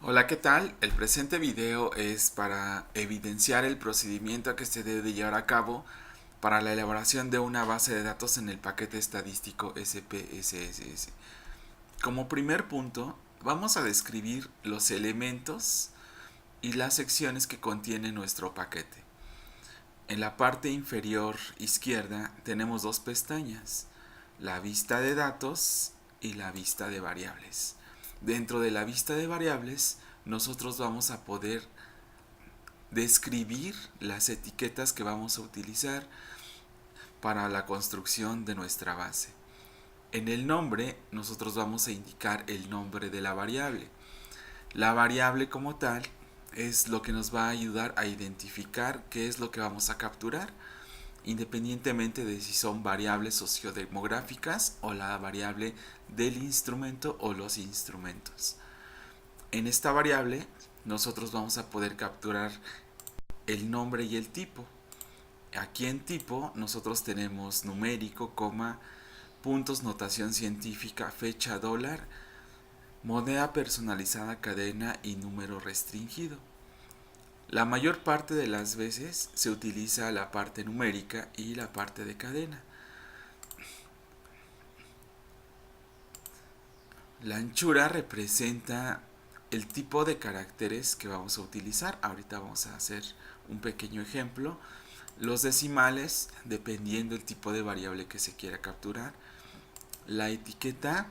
Hola, ¿qué tal? El presente video es para evidenciar el procedimiento que se debe de llevar a cabo para la elaboración de una base de datos en el paquete estadístico SPSS. Como primer punto, vamos a describir los elementos y las secciones que contiene nuestro paquete. En la parte inferior izquierda tenemos dos pestañas, la vista de datos y la vista de variables. Dentro de la vista de variables, nosotros vamos a poder describir las etiquetas que vamos a utilizar para la construcción de nuestra base. En el nombre, nosotros vamos a indicar el nombre de la variable. La variable como tal es lo que nos va a ayudar a identificar qué es lo que vamos a capturar, independientemente de si son variables sociodemográficas o la variable del instrumento o los instrumentos. En esta variable nosotros vamos a poder capturar el nombre y el tipo. Aquí en tipo nosotros tenemos numérico, coma, puntos, notación científica, fecha, dólar, moneda personalizada, cadena y número restringido. La mayor parte de las veces se utiliza la parte numérica y la parte de cadena. La anchura representa el tipo de caracteres que vamos a utilizar. Ahorita vamos a hacer un pequeño ejemplo. Los decimales, dependiendo del tipo de variable que se quiera capturar. La etiqueta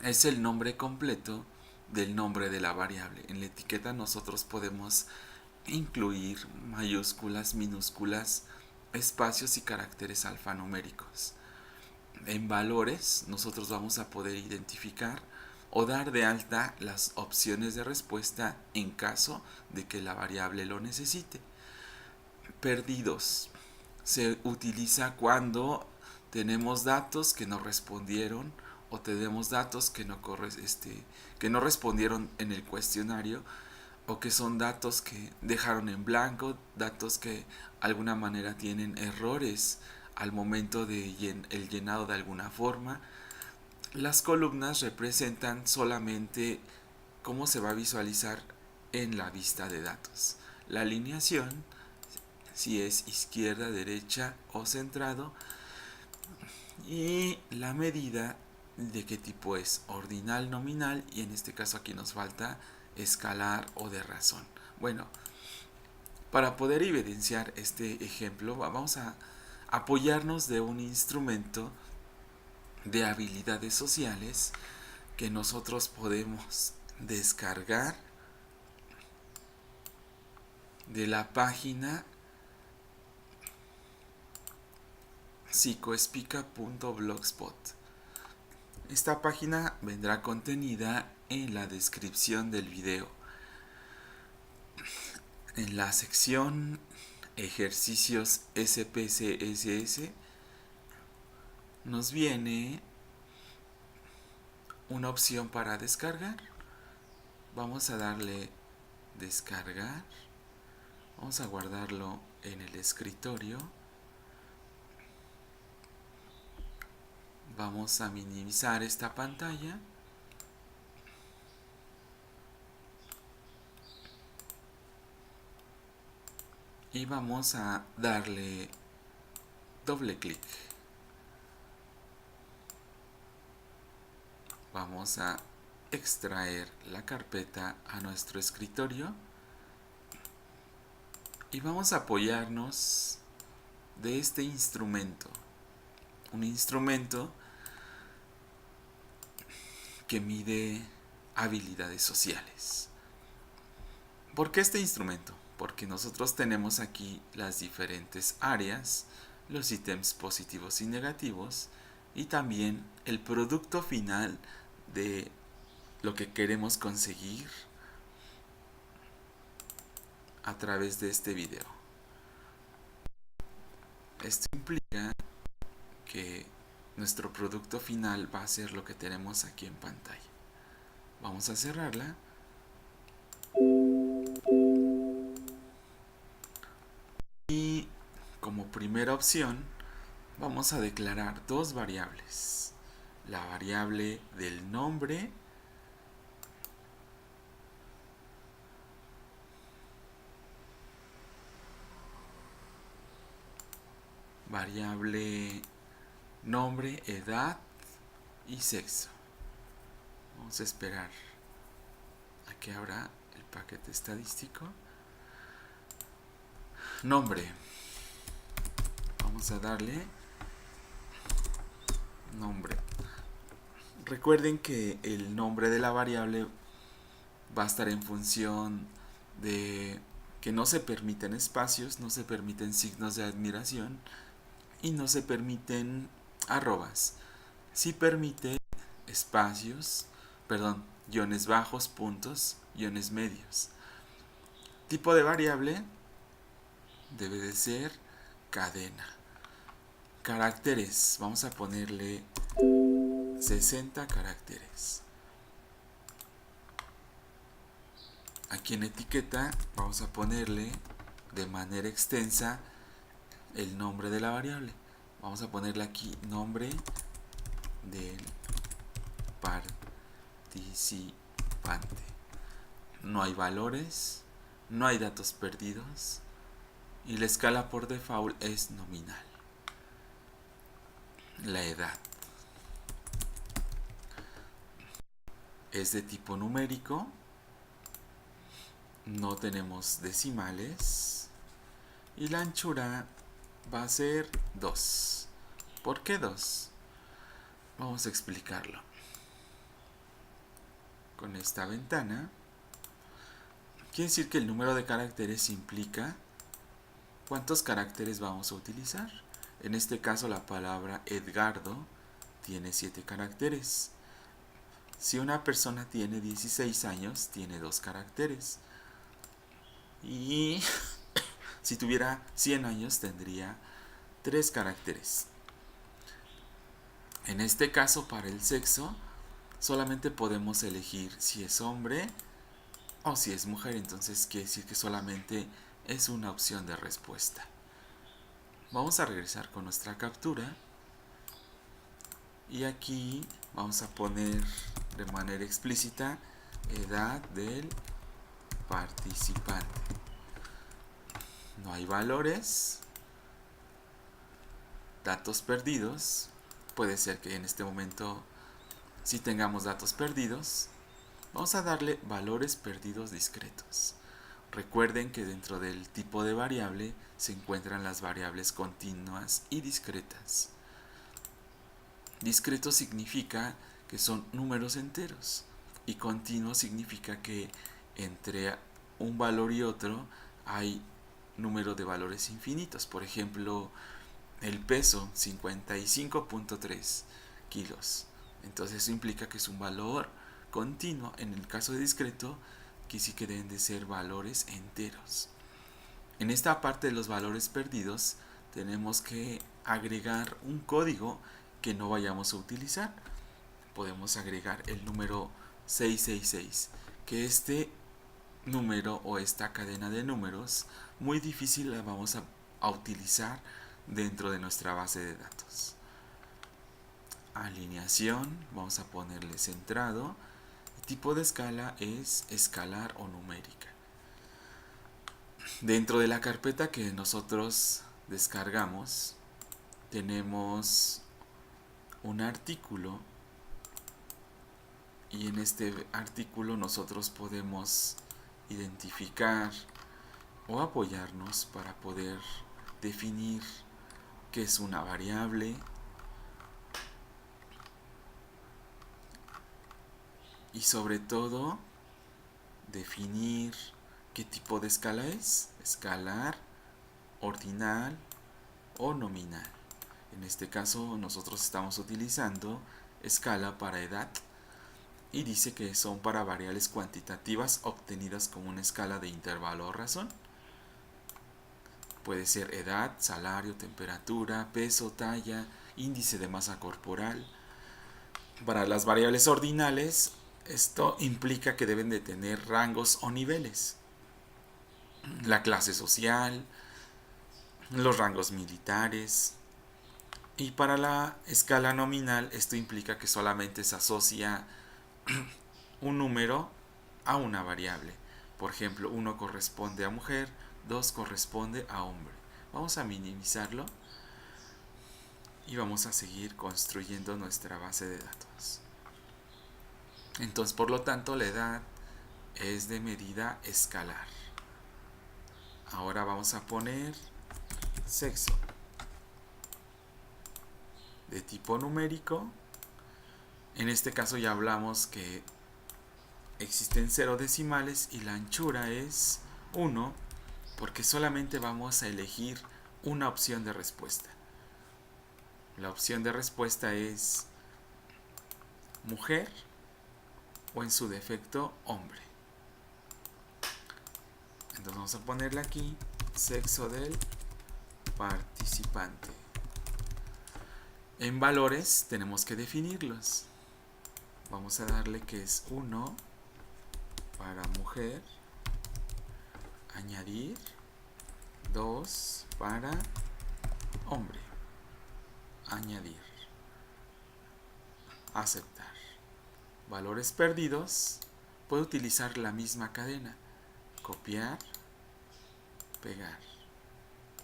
es el nombre completo del nombre de la variable. En la etiqueta nosotros podemos incluir mayúsculas, minúsculas, espacios y caracteres alfanuméricos. En valores nosotros vamos a poder identificar o dar de alta las opciones de respuesta en caso de que la variable lo necesite. Perdidos se utiliza cuando tenemos datos que no respondieron o tenemos datos que no respondieron en el cuestionario, o que son datos que dejaron en blanco, datos que de alguna manera tienen errores al momento de el llenado de alguna forma. Las columnas representan solamente cómo se va a visualizar en la vista de datos. La alineación, si es izquierda, derecha o centrado, y la medida de qué tipo es, ordinal, nominal, y en este caso aquí nos falta escalar o de razón. Bueno, para poder evidenciar este ejemplo vamos a apoyarnos de un instrumento de habilidades sociales que nosotros podemos descargar de la página psicoespica.blogspot. Esta página vendrá contenida en la descripción del video. En la sección ejercicios SPSS nos viene una opción para descargar. Vamos a darle descargar. Vamos a guardarlo en el escritorio. Vamos a minimizar esta pantalla. Y vamos a darle doble clic. Vamos a extraer la carpeta a nuestro escritorio y vamos a apoyarnos de este instrumento. Un instrumento que mide habilidades sociales. ¿Por qué este instrumento? Porque nosotros tenemos aquí las diferentes áreas, los ítems positivos y negativos, y también el producto final de lo que queremos conseguir a través de este video. Esto implica que nuestro producto final va a ser lo que tenemos aquí en pantalla. Vamos a cerrarla. Y como primera opción vamos a declarar dos variables. La variable del nombre variable nombre, edad y sexo. Vamos a esperar a que abra el paquete estadístico. Nombre. Vamos a darle nombre. Recuerden que el nombre de la variable va a estar en función de que no se permiten espacios, no se permiten signos de admiración y no se permiten arrobas. Sí permite espacios, guiones bajos, puntos, guiones medios. Tipo de variable debe de ser cadena. Caracteres, vamos a ponerle 60 caracteres. Aquí en etiqueta vamos a ponerle de manera extensa el nombre de la variable. Vamos a ponerle aquí nombre del participante. No hay valores, no hay datos perdidos y la escala por default es nominal. La edad es de tipo numérico, no tenemos decimales y la anchura va a ser 2. ¿Por qué 2? Vamos a explicarlo. Con esta ventana quiere decir que el número de caracteres implica cuántos caracteres vamos a utilizar. En este caso la palabra Edgardo tiene 7 caracteres. Si una persona tiene 16 años, tiene 2 caracteres. Y si tuviera 100 años, tendría 3 caracteres. En este caso, para el sexo, solamente podemos elegir si es hombre o si es mujer. Entonces quiere decir que solamente es una opción de respuesta. Vamos a regresar con nuestra captura. Y aquí vamos a poner de manera explícita edad del participante. No hay valores, datos perdidos. Puede ser que en este momento sí tengamos datos perdidos. Vamos a darle valores perdidos discretos. Recuerden que dentro del tipo de variable se encuentran las variables continuas y discretas. Discreto significa que son números enteros y continuo significa que entre un valor y otro hay número de valores infinitos. Por ejemplo, el peso 55.3 kilos. Entonces eso implica que es un valor continuo. En el caso de discreto, que sí que deben de ser valores enteros. En esta parte de los valores perdidos tenemos que agregar un código que no vayamos a utilizar. Podemos agregar el número 666, que este número o esta cadena de números muy difícil la vamos a utilizar dentro de nuestra base de datos. Alineación, vamos a ponerle centrado. El tipo de escala es escalar o numérica. Dentro de la carpeta que nosotros descargamos tenemos un artículo y en este artículo nosotros podemos identificar o apoyarnos para poder definir qué es una variable y sobre todo definir qué tipo de escala es, escalar, ordinal o nominal. En este caso nosotros estamos utilizando escala para edad y dice que son para variables cuantitativas obtenidas con una escala de intervalo o razón. Puede ser edad, salario, temperatura, peso, talla, índice de masa corporal. Para las variables ordinales, esto implica que deben de tener rangos o niveles. La clase social, los rangos militares. Y para la escala nominal, esto implica que solamente se asocia un número a una variable. Por ejemplo, 1 corresponde a mujer, 2 corresponde a hombre. Vamos a minimizarlo. y vamos a seguir construyendo nuestra base de datos. Entonces, por lo tanto, la edad es de medida escalar. Ahora vamos a poner sexo de tipo numérico. En este caso ya hablamos que existen 0 decimales y la anchura es 1, porque solamente vamos a elegir una opción de respuesta. La opción de respuesta es mujer o en su defecto hombre. Entonces vamos a ponerle aquí sexo del participante. En valores tenemos que definirlos. Vamos a darle que es 1 para mujer, añadir 2 para hombre, añadir, aceptar. Valores perdidos, puedo utilizar la misma cadena, copiar, pegar.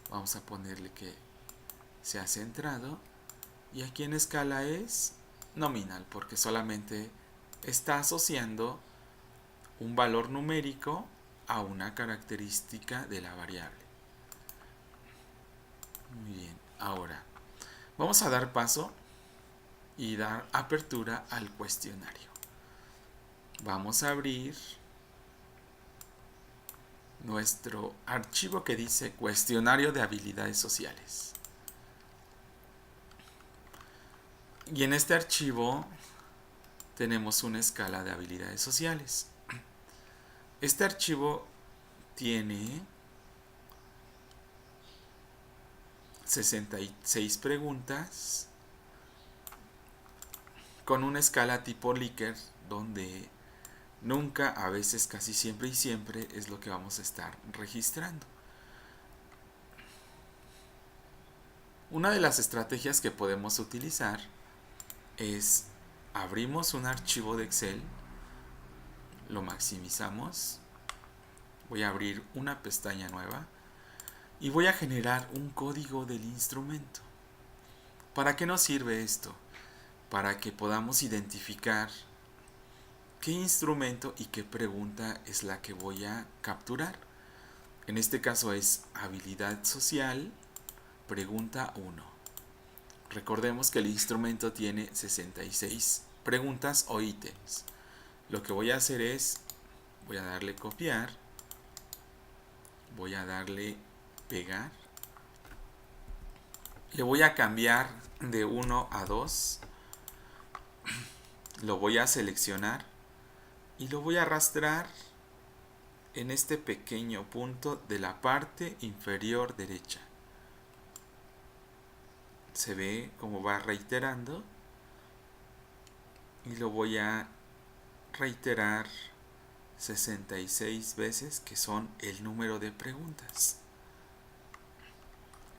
Vamos a ponerle que sea centrado y aquí en escala es nominal porque solamente está asociando un valor numérico a una característica de la variable. Muy bien, ahora vamos a dar paso y dar apertura al cuestionario. Vamos a abrir nuestro archivo que dice cuestionario de habilidades sociales. Y en este archivo tenemos una escala de habilidades sociales. Este archivo tiene 66 preguntas con una escala tipo Likert donde nunca, a veces, casi siempre y siempre es lo que vamos a estar registrando. Una de las estrategias que podemos utilizar es abrimos un archivo de Excel, lo maximizamos, voy a abrir una pestaña nueva y voy a generar un código del instrumento. ¿Para qué nos sirve esto? Para que podamos identificar qué instrumento y qué pregunta es la que voy a capturar. En este caso es habilidad social, pregunta 1. Recordemos que el instrumento tiene 66 preguntas o ítems. Lo que voy a hacer es, voy a darle copiar, voy a darle pegar, le voy a cambiar de 1 a 2, lo voy a seleccionar y lo voy a arrastrar en este pequeño punto de la parte inferior derecha. Se ve cómo va reiterando y lo voy a reiterar 66 veces, que son el número de preguntas.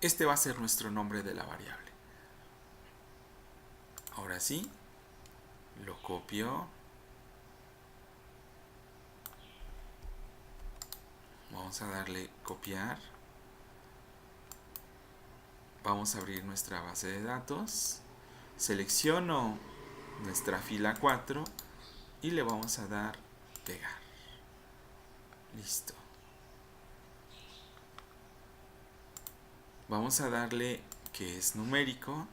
Este va a ser nuestro nombre de la variable. Ahora sí, lo copio. Vamos a darle copiar. Vamos a abrir nuestra base de datos. Selecciono nuestra fila 4 y le vamos a dar pegar. Listo. Vamos a darle que es numérico.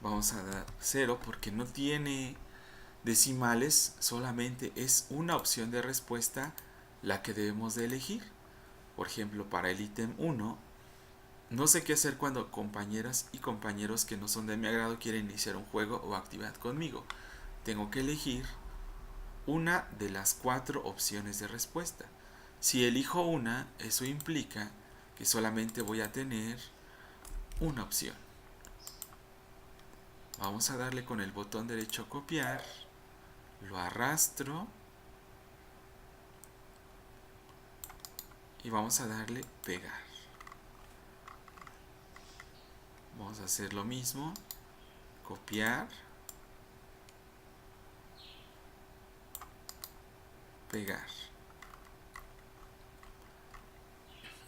Vamos a dar 0 porque no tiene decimales, solamente es una opción de respuesta la que debemos de elegir. Por ejemplo, para el ítem 1, no sé qué hacer cuando compañeras y compañeros que no son de mi agrado quieren iniciar un juego o actividad conmigo. Tengo que elegir una de las 4 opciones de respuesta. Si elijo una, eso implica que solamente voy a tener una opción. Vamos a darle con el botón derecho copiar, lo arrastro y vamos a darle pegar. Vamos a hacer lo mismo, copiar, pegar.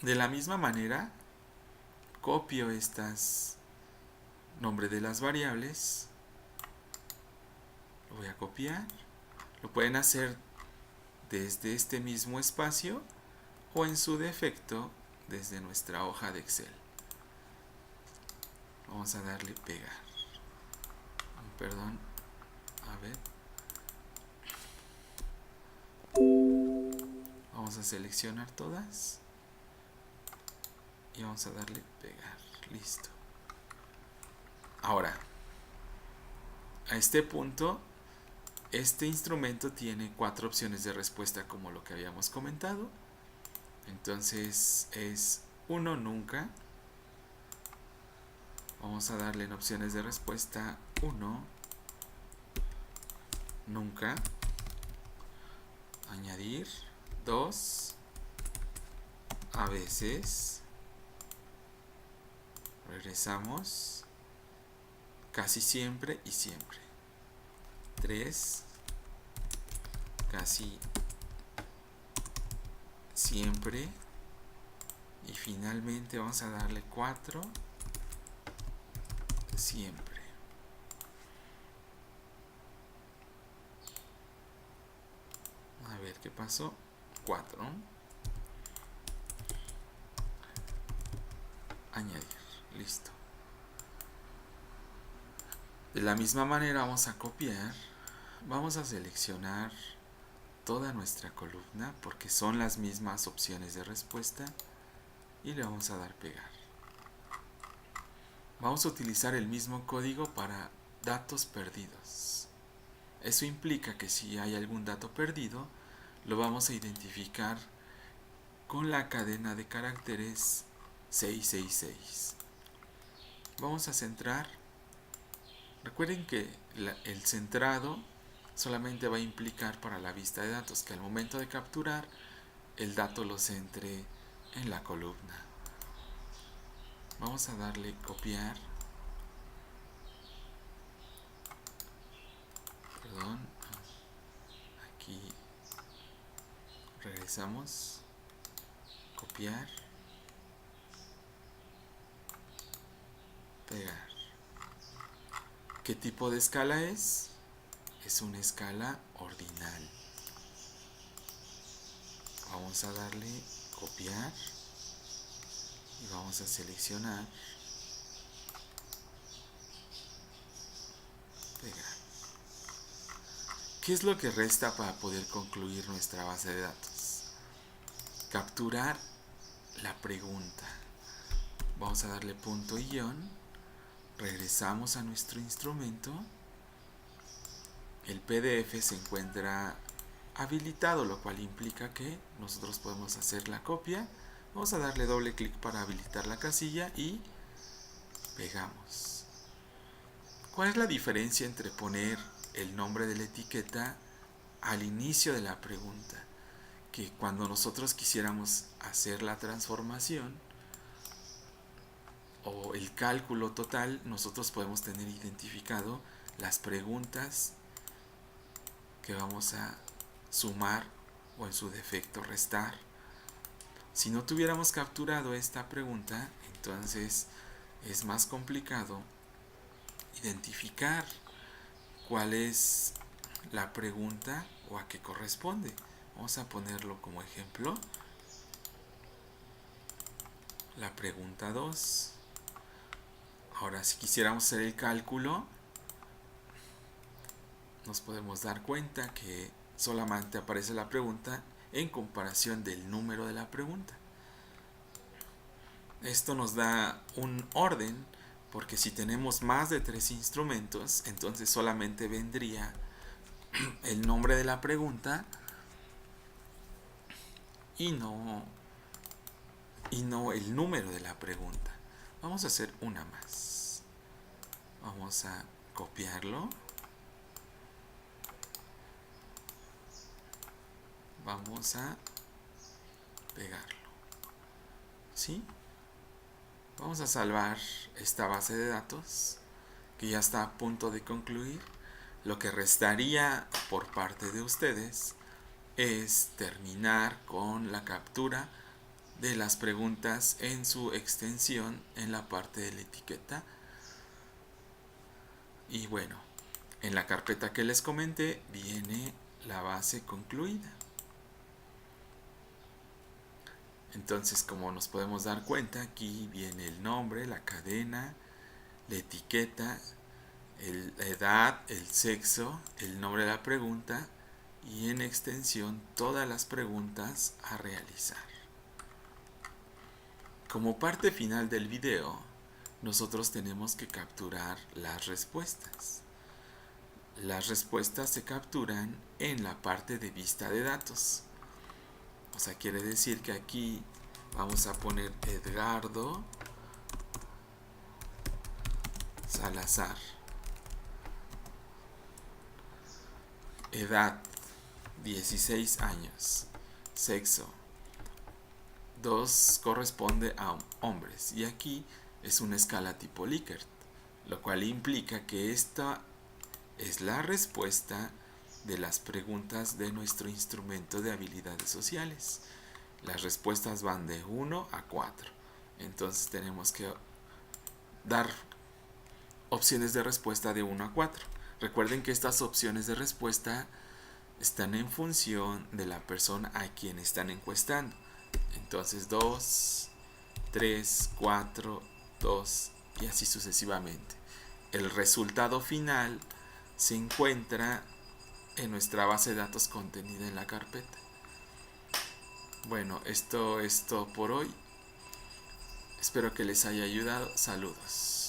De la misma manera, copio estas nombre de las variables, lo voy a copiar. Lo pueden hacer desde este mismo espacio o en su defecto desde nuestra hoja de Excel. Vamos a darle pegar. Perdón, a ver. Vamos a seleccionar todas y vamos a darle pegar. Listo. Ahora, a este punto, este instrumento tiene 4 opciones de respuesta como lo que habíamos comentado. Entonces es 1 nunca. Vamos a darle en opciones de respuesta 1 nunca. Añadir 2 a veces. Regresamos. Casi siempre y siempre. 3 casi siempre. Y finalmente vamos a darle 4 siempre. A ver qué pasó. 4. Añadir. Listo. De la misma manera vamos a copiar. Vamos a seleccionar toda nuestra columna porque son las mismas opciones de respuesta y le vamos a dar pegar. Vamos a utilizar el mismo código para datos perdidos. Eso implica que si hay algún dato perdido, lo vamos a identificar con la cadena de caracteres 666. Vamos a centrar. Recuerden que el centrado solamente va a implicar para la vista de datos que al momento de capturar el dato lo centre en la columna. Vamos a darle copiar. Perdón. Aquí regresamos. Copiar. Pegar. ¿Qué tipo de escala es? Es una escala ordinal. Vamos a darle copiar y vamos a seleccionar, pegar. ¿Qué es lo que resta para poder concluir nuestra base de datos? Capturar la pregunta. Vamos a darle punto y guión. Regresamos a nuestro instrumento. El PDF se encuentra habilitado, lo cual implica que nosotros podemos hacer la copia. Vamos a darle doble clic para habilitar la casilla y pegamos. ¿Cuál es la diferencia entre poner el nombre de la etiqueta al inicio de la pregunta? Que cuando nosotros quisiéramos hacer la transformación o el cálculo total, nosotros podemos tener identificado las preguntas que vamos a sumar o en su defecto restar. Si no tuviéramos capturado esta pregunta, entonces es más complicado identificar cuál es la pregunta o a qué corresponde. Vamos a ponerlo como ejemplo. La pregunta 2. Ahora, si quisiéramos hacer el cálculo, nos podemos dar cuenta que solamente aparece la pregunta en comparación del número de la pregunta. Esto nos da un orden, porque si tenemos más de 3 instrumentos, entonces solamente vendría el nombre de la pregunta y no el número de la pregunta. Vamos a hacer una más. Vamos a copiarlo. Vamos a pegarlo. ¿Sí? Vamos a salvar esta base de datos que ya está a punto de concluir. Lo que restaría por parte de ustedes es terminar con la captura de las preguntas en su extensión en la parte de la etiqueta. Y bueno, en la carpeta que les comenté viene la base concluida. Entonces, como nos podemos dar cuenta, aquí viene el nombre, la cadena, la etiqueta, la edad, el sexo, el nombre de la pregunta y en extensión todas las preguntas a realizar. Como parte final del video, nosotros tenemos que capturar las respuestas. Las respuestas se capturan en la parte de vista de datos. O sea, quiere decir que aquí vamos a poner Edgardo Salazar. Edad 16 años. Sexo 2 corresponde a hombres. Y aquí es una escala tipo Likert, lo cual implica que esta es la respuesta de las preguntas de nuestro instrumento de habilidades sociales. Las respuestas van de 1 a 4. Entonces tenemos que dar opciones de respuesta de 1 a 4. Recuerden que estas opciones de respuesta están en función de la persona a quien están encuestando. Entonces 2, 3, 4, 2 y así sucesivamente. El resultado final se encuentra en nuestra base de datos contenida en la carpeta. Bueno, esto es todo por hoy. Espero que les haya ayudado. Saludos.